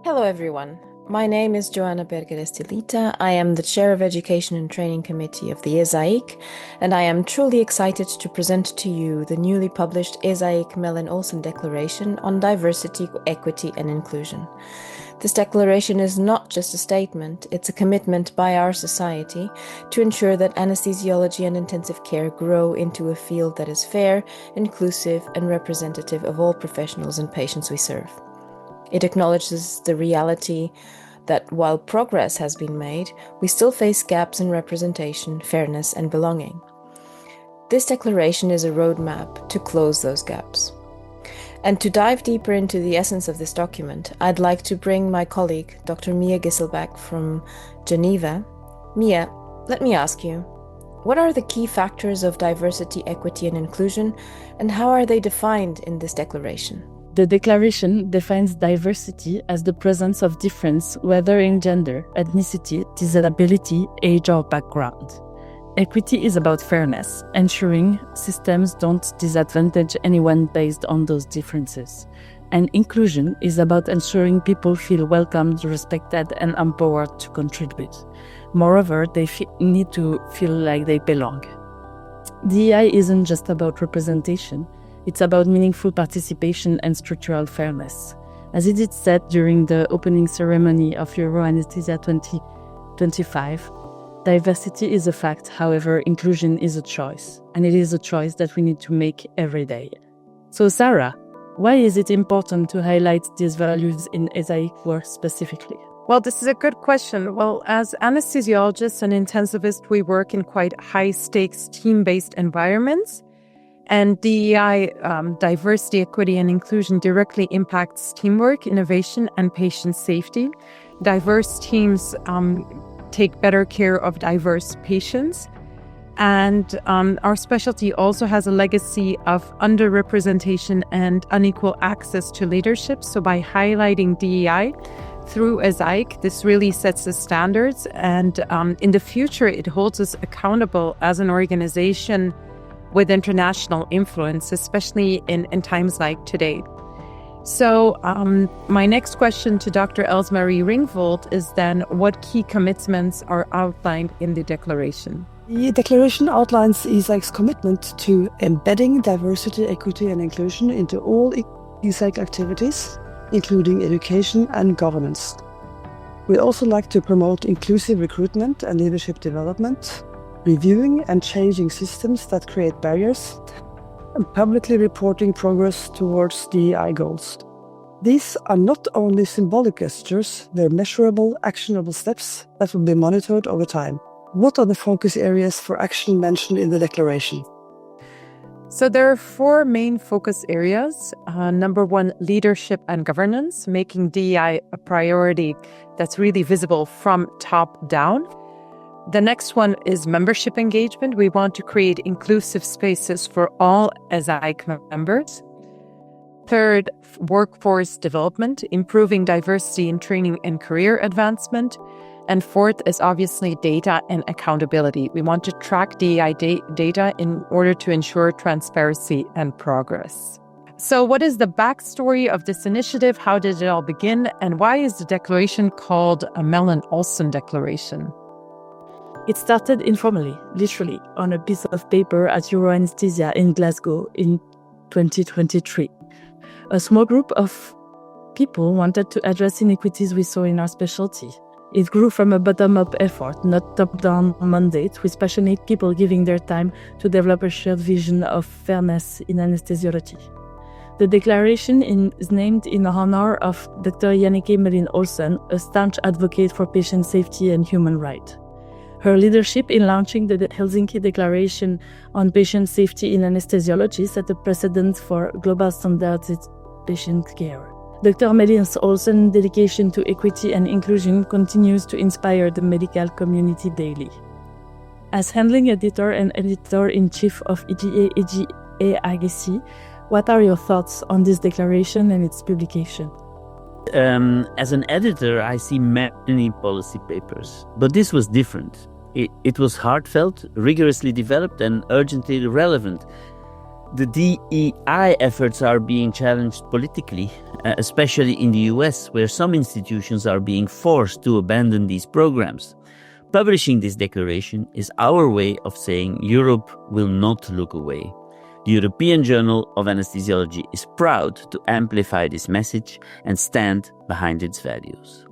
Hello, everyone. My name is Joana Berger-Estilita. I am the Chair of Education and Training Committee of the ESAIC, and I am truly excited to present to you the newly published ESAIC Mellin-Olsen Declaration on Diversity, Equity and Inclusion. This declaration is not just a statement, it's a commitment by our society to ensure that anesthesiology and intensive care grow into a field that is fair, inclusive, and representative of all professionals and patients we serve. It acknowledges the reality that while progress has been made, we still face gaps in representation, fairness, and belonging. This declaration is a roadmap to close those gaps. And to dive deeper into the essence of this document, I'd like to bring my colleague, Dr. Mia Gisselbaek from Geneva. Mia, let me ask you, what are the key factors of diversity, equity, and inclusion, and how are they defined in this declaration? The declaration defines diversity as the presence of difference, whether in gender, ethnicity, disability, age, or background. Equity is about fairness, ensuring systems don't disadvantage anyone based on those differences. And inclusion is about ensuring people feel welcomed, respected, and empowered to contribute. Moreover, they need to feel like they belong. DEI isn't just about representation. It's about meaningful participation and structural fairness. As it is said during the opening ceremony of Euro Anesthesia 2025, diversity is a fact, however, inclusion is a choice. And it is a choice that we need to make every day. So Sarah, why is it important to highlight these values in ESAIC work specifically? Well, this is a good question. Well, as anesthesiologists and intensivists, we work in quite high-stakes team-based environments. And DEI, diversity, equity, and inclusion directly impacts teamwork, innovation, and patient safety. Diverse teams take better care of diverse patients. And our specialty also has a legacy of underrepresentation and unequal access to leadership. So by highlighting DEI through ESAIC, this really sets the standards. And in the future, it holds us accountable as an organization with international influence, especially in times like today. So my next question to Dr. Elsemarie Ringvold is then, what key commitments are outlined in the declaration? The declaration outlines ESAIC's commitment to embedding diversity, equity and inclusion into all ESAIC activities, including education and governance. We also like to promote inclusive recruitment and leadership development, reviewing and changing systems that create barriers, and publicly reporting progress towards DEI goals. These are not only symbolic gestures, they're measurable, actionable steps that will be monitored over time. What are the focus areas for action mentioned in the declaration? So there are four main focus areas. Number one, leadership and governance, making DEI a priority that's really visible from top down. The next one is membership engagement. We want to create inclusive spaces for all ESAIC members. Third, workforce development, improving diversity in training and career advancement. And fourth is obviously data and accountability. We want to track DEI data in order to ensure transparency and progress. So what is the backstory of this initiative? How did it all begin? And why is the declaration called a Mellin-Olsen Declaration? It started informally, literally, on a piece of paper at Euro Anesthesia in Glasgow in 2023. A small group of people wanted to address inequities we saw in our specialty. It grew from a bottom-up effort, not top-down mandate, with passionate people giving their time to develop a shared vision of fairness in anesthesiology. The declaration is named in honor of Dr. Joana Mellin-Olsen, a staunch advocate for patient safety and human rights. Her leadership in launching the Helsinki Declaration on Patient Safety in Anesthesiology set a precedent for global standards in patient care. Dr. Mellin-Olsen's dedication to equity and inclusion continues to inspire the medical community daily. As handling editor and editor-in-chief of EJA what are your thoughts on this declaration and its publication? As an editor, I see many policy papers, but this was different. It was heartfelt, rigorously developed, and urgently relevant. the DEI efforts are being challenged politically, especially in the US, where some institutions are being forced to abandon these programs. Publishing this declaration is our way of saying Europe will not look away. The European Journal of Anesthesiology is proud to amplify this message and stand behind its values.